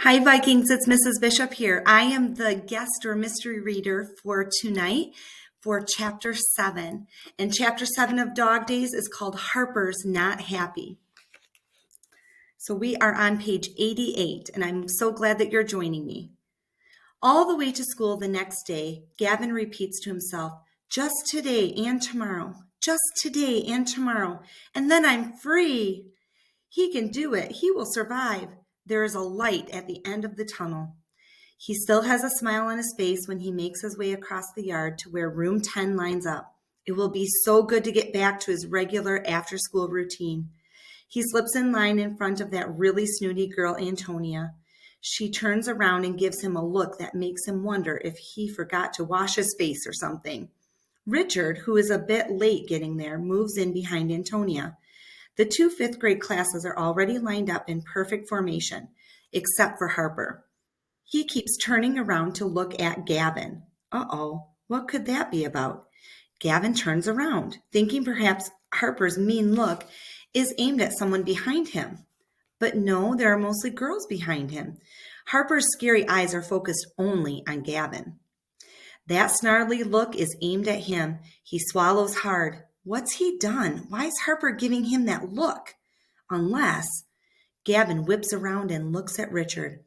Hi, Vikings. It's Mrs. Bishop here. I am the guest or mystery reader for tonight for Chapter 7. And Chapter 7 of Dog Days is called Harper's Not Happy. So we are on page 88, and I'm so glad that you're joining me. All the way to school the next day, Gavin repeats to himself, just today and tomorrow, just today and tomorrow, and then I'm free. He can do it. He will survive. There is a light at the end of the tunnel. He still has a smile on his face when he makes his way across the yard to where room 10 lines up. It will be so good to get back to his regular after-school routine. He slips in line in front of that really snooty girl, Antonia. She turns around and gives him a look that makes him wonder if he forgot to wash his face or something. Richard, who is a bit late getting there, moves in behind Antonia. The two fifth-grade classes are already lined up in perfect formation, except for Harper. He keeps turning around to look at Gavin. Uh-oh, what could that be about? Gavin turns around, thinking perhaps Harper's mean look is aimed at someone behind him. But no, there are mostly girls behind him. Harper's scary eyes are focused only on Gavin. That snarly look is aimed at him. He swallows hard. What's he done? Why is Harper giving him that look? Unless Gavin whips around and looks at Richard.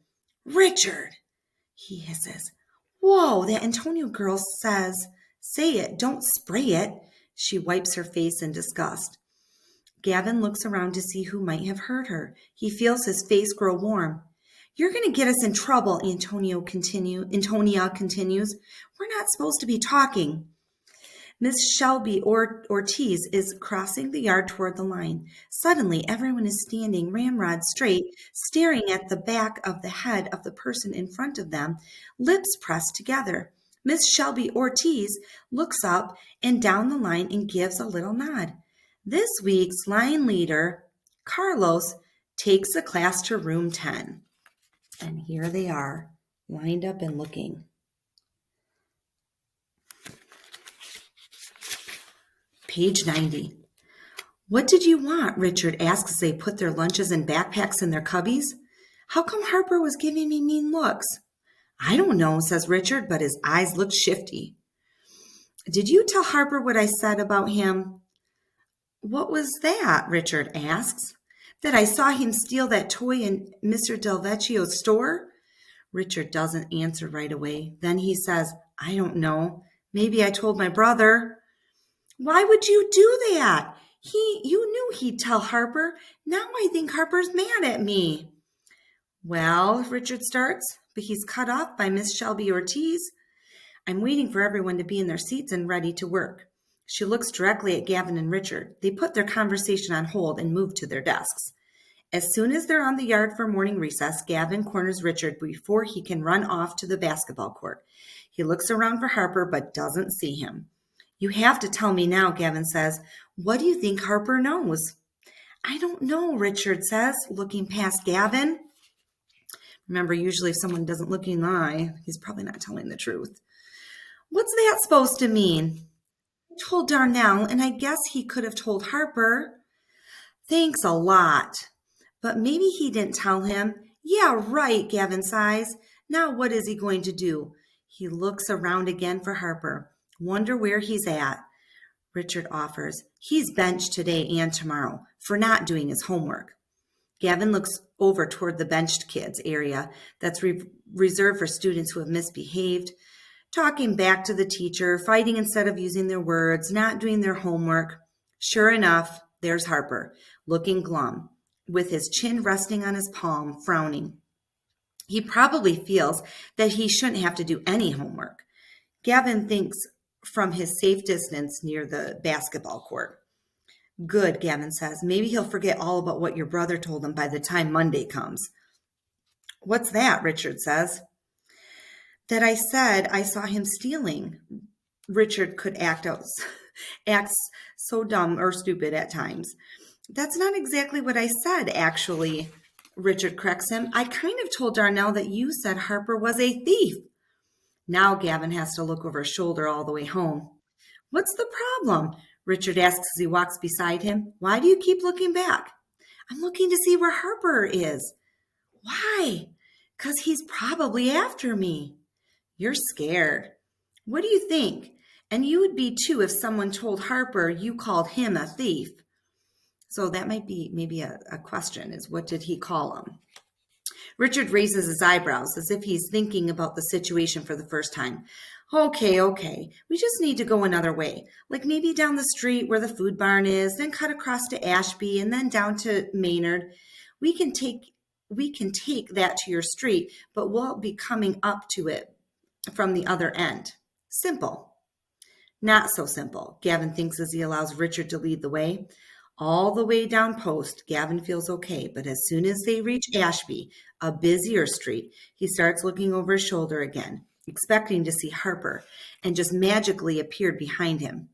Richard, he hisses. Whoa, that Antonio girl says, say it, don't spray it. She wipes her face in disgust. Gavin looks around to see who might have heard her. He feels his face grow warm. You're going to get us in trouble, Antonia continues. We're not supposed to be talking. Miss Shelby Ortiz is crossing the yard toward the line. Suddenly, everyone is standing ramrod straight, staring at the back of the head of the person in front of them, lips pressed together. Miss Shelby Ortiz looks up and down the line and gives a little nod. This week's line leader, Carlos, takes the class to room 10. And here they are, lined up and looking. Page 90. What did you want? Richard asks as they put their lunches and backpacks in their cubbies. How come Harper was giving me mean looks? I don't know, says Richard, but his eyes look shifty. Did you tell Harper what I said about him? What was that? Richard asks. That I saw him steal that toy in Mr. Del Vecchio's store? Richard doesn't answer right away. Then he says, I don't know. Maybe I told my brother. Why would you do that? You knew he'd tell Harper. Now I think Harper's mad at me. Well, Richard starts, but he's cut off by Miss Shelby Ortiz. I'm waiting for everyone to be in their seats and ready to work. She looks directly at Gavin and Richard. They put their conversation on hold and move to their desks. As soon as they're on the yard for morning recess, Gavin corners Richard before he can run off to the basketball court. He looks around for Harper but doesn't see him. You have to tell me now, Gavin says. What do you think Harper knows? I don't know, Richard says, looking past Gavin. Remember, usually if someone doesn't look in the eye, he's probably not telling the truth. What's that supposed to mean? I told Darnell, and I guess he could have told Harper. Thanks a lot. But maybe he didn't tell him. Yeah, right, Gavin sighs. Now what is he going to do? He looks around again for Harper. Wonder where he's at. Richard offers. He's benched today and tomorrow for not doing his homework. Gavin looks over toward the benched kids area that's reserved for students who have misbehaved, talking back to the teacher, fighting instead of using their words, not doing their homework. Sure enough, there's Harper, looking glum, with his chin resting on his palm, frowning. He probably feels that he shouldn't have to do any homework. Gavin thinks from his safe distance near the basketball court. Good, Gavin says. Maybe he'll forget all about what your brother told him by the time Monday comes. What's that? Richard says. That I said I saw him stealing. Richard could act so dumb or stupid at times. That's not exactly what I said, actually, Richard corrects him. I kind of told Darnell that you said Harper was a thief. Now Gavin has to look over his shoulder all the way home. What's the problem? Richard asks as he walks beside him. Why do you keep looking back? I'm looking to see where Harper is. Why? 'Cause he's probably after me. You're scared. What do you think? And you would be too if someone told Harper you called him a thief. So that might be maybe a question is what did he call him? Richard raises his eyebrows as if he's thinking about the situation for the first time. Okay. We just need to go another way. Like maybe down the street where the food barn is, then cut across to Ashby and then down to Maynard. We can take that to your street, but we'll be coming up to it from the other end. Simple. Not so simple, Gavin thinks as he allows Richard to lead the way. All the way down Post, Gavin feels okay, but as soon as they reach Ashby, a busier street, he starts looking over his shoulder again, expecting to see Harper, and just magically appeared behind him.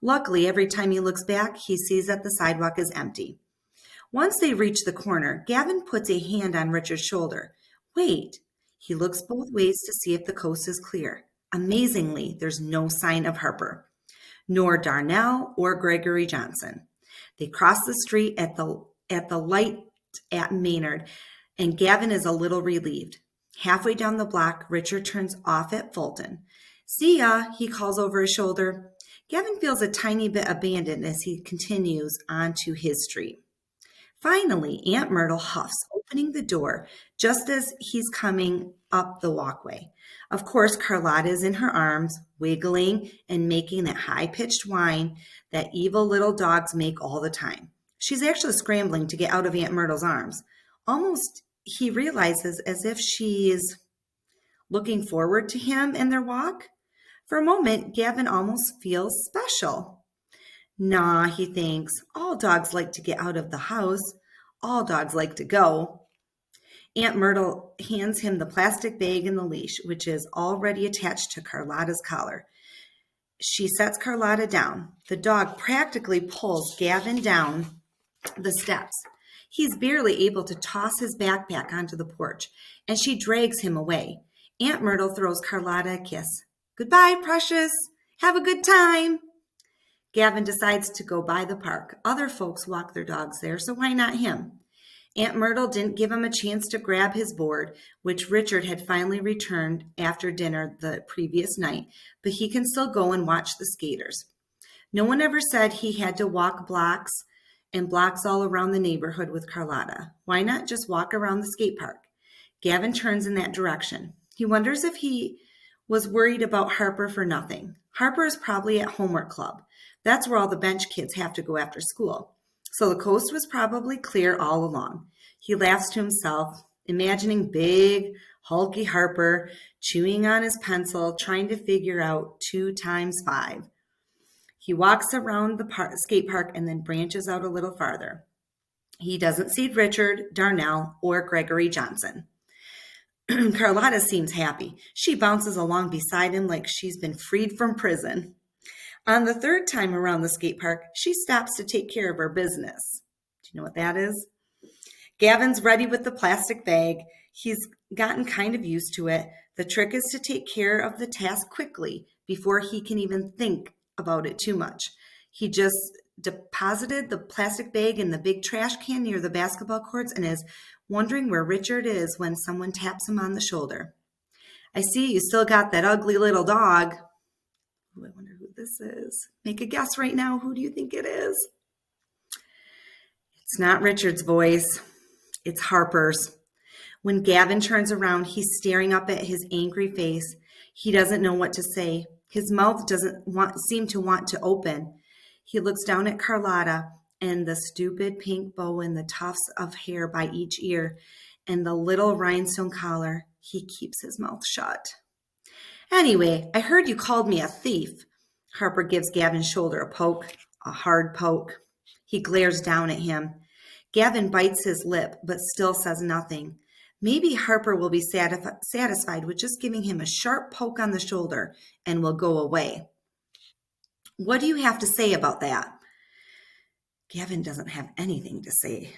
Luckily, every time he looks back, he sees that the sidewalk is empty. Once they reach the corner, Gavin puts a hand on Richard's shoulder. Wait. He looks both ways to see if the coast is clear. Amazingly, there's no sign of Harper, nor Darnell or Gregory Johnson. They cross the street at the light at Maynard, and Gavin is a little relieved. Halfway down the block, Richard turns off at Fulton. See ya, he calls over his shoulder. Gavin feels a tiny bit abandoned as he continues onto his street. Finally, Aunt Myrtle huffs, opening the door just as he's coming up the walkway. Of course, Carlotta is in her arms, wiggling and making that high-pitched whine that evil little dogs make all the time. She's actually scrambling to get out of Aunt Myrtle's arms. Almost, he realizes, as if she's looking forward to him and their walk. For a moment, Gavin almost feels special. Nah, he thinks, all dogs like to get out of the house. All dogs like to go. Aunt Myrtle hands him the plastic bag and the leash, which is already attached to Carlotta's collar. She sets Carlotta down. The dog practically pulls Gavin down the steps. He's barely able to toss his backpack onto the porch, and she drags him away. Aunt Myrtle throws Carlotta a kiss. Goodbye, precious. Have a good time. Gavin decides to go by the park. Other folks walk their dogs there, so why not him? Aunt Myrtle didn't give him a chance to grab his board, which Richard had finally returned after dinner the previous night, but he can still go and watch the skaters. No one ever said he had to walk blocks and blocks all around the neighborhood with Carlotta. Why not just walk around the skate park? Gavin turns in that direction. He wonders if he was worried about Harper for nothing. Harper is probably at homework club. That's where all the bench kids have to go after school. So the coast was probably clear all along. He laughs to himself, imagining big, hulky Harper chewing on his pencil, trying to figure out 2 times 5. He walks around the skate park and then branches out a little farther. He doesn't see Richard, Darnell, or Gregory Johnson. Carlotta seems happy. She bounces along beside him like she's been freed from prison. On the 3rd time around the skate park, she stops to take care of her business. Do you know what that is? Gavin's ready with the plastic bag. He's gotten kind of used to it. The trick is to take care of the task quickly before he can even think about it too much. He just deposited the plastic bag in the big trash can near the basketball courts and is wondering where Richard is when someone taps him on the shoulder. I see you still got that ugly little dog. Ooh, I wonder who this is. Make a guess right now. Who do you think it is? It's not Richard's voice. It's Harper's. When Gavin turns around, he's staring up at his angry face. He doesn't know what to say. His mouth doesn't seem to want to open. He looks down at Carlotta and the stupid pink bow and the tufts of hair by each ear and the little rhinestone collar. He keeps his mouth shut. Anyway, I heard you called me a thief. Harper gives Gavin's shoulder a poke, a hard poke. He glares down at him. Gavin bites his lip, but still says nothing. Maybe Harper will be satisfied with just giving him a sharp poke on the shoulder and will go away. What do you have to say about that? Gavin doesn't have anything to say.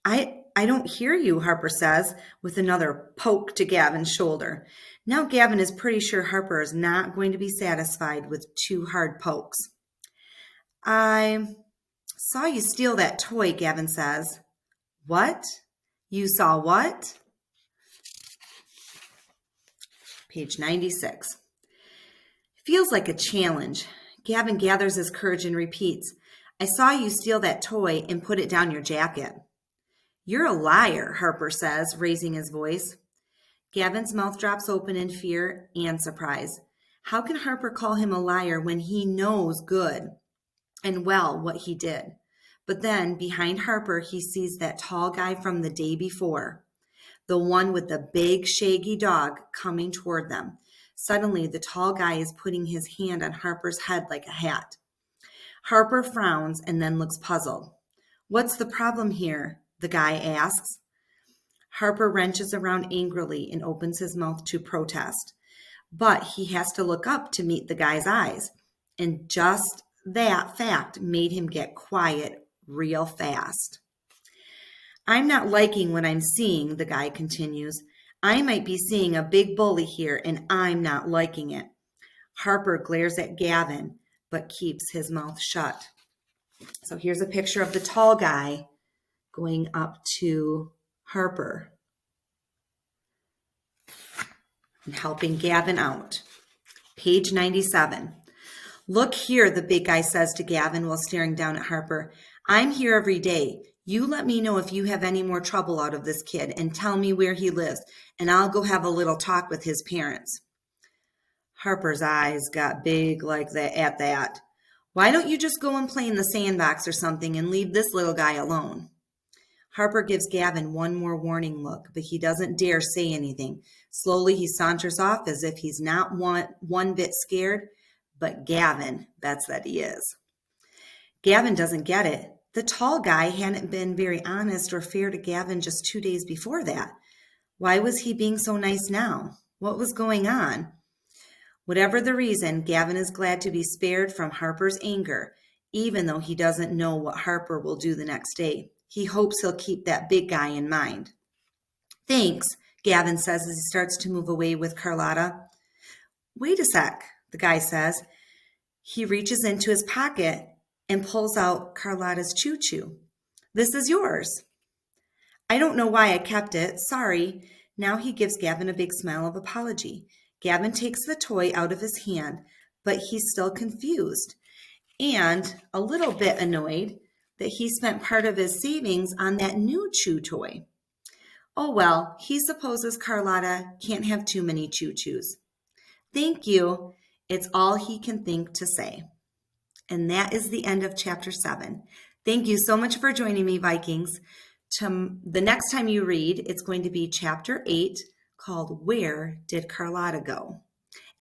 I don't hear you, Harper says, with another poke to Gavin's shoulder. Now Gavin is pretty sure Harper is not going to be satisfied with 2 hard pokes. I saw you steal that toy, Gavin says. What? You saw what? Page 96. Feels like a challenge. Gavin gathers his courage and repeats, I saw you steal that toy and put it down your jacket. You're a liar, Harper says, raising his voice. Gavin's mouth drops open in fear and surprise. How can Harper call him a liar when he knows good and well what he did? But then, behind Harper, he sees that tall guy from the day before, the one with the big, shaggy dog coming toward them. Suddenly, the tall guy is putting his hand on Harper's head like a hat. Harper frowns and then looks puzzled. What's the problem here? The guy asks. Harper wrenches around angrily and opens his mouth to protest. But he has to look up to meet the guy's eyes. And just that fact made him get quiet real fast. I'm not liking what I'm seeing, the guy continues. I might be seeing a big bully here, and I'm not liking it. Harper glares at Gavin, but keeps his mouth shut. So here's a picture of the tall guy going up to Harper and helping Gavin out. Page 97. Look here, the big guy says to Gavin while staring down at Harper. I'm here every day. You let me know if you have any more trouble out of this kid and tell me where he lives, and I'll go have a little talk with his parents. Harper's eyes got big like that at that. Why don't you just go and play in the sandbox or something and leave this little guy alone? Harper gives Gavin one more warning look, but he doesn't dare say anything. Slowly he saunters off as if he's not one bit scared, but Gavin bets that he is. Gavin doesn't get it. The tall guy hadn't been very honest or fair to Gavin just 2 days before that. Why was he being so nice now? What was going on? Whatever the reason, Gavin is glad to be spared from Harper's anger, even though he doesn't know what Harper will do the next day. He hopes he'll keep that big guy in mind. Thanks, Gavin says as he starts to move away with Carlotta. Wait a sec, the guy says. He reaches into his pocket and pulls out Carlotta's choo-choo. This is yours. I don't know why I kept it. Sorry. Now he gives Gavin a big smile of apology. Gavin takes the toy out of his hand, but he's still confused and a little bit annoyed that he spent part of his savings on that new chew toy. Oh well, he supposes Carlotta can't have too many choo-choos. Thank you. It's all he can think to say. And that is the end of chapter 7. Thank you so much for joining me, Vikings. The next time you read, it's going to be chapter 8 called Where Did Carlotta Go?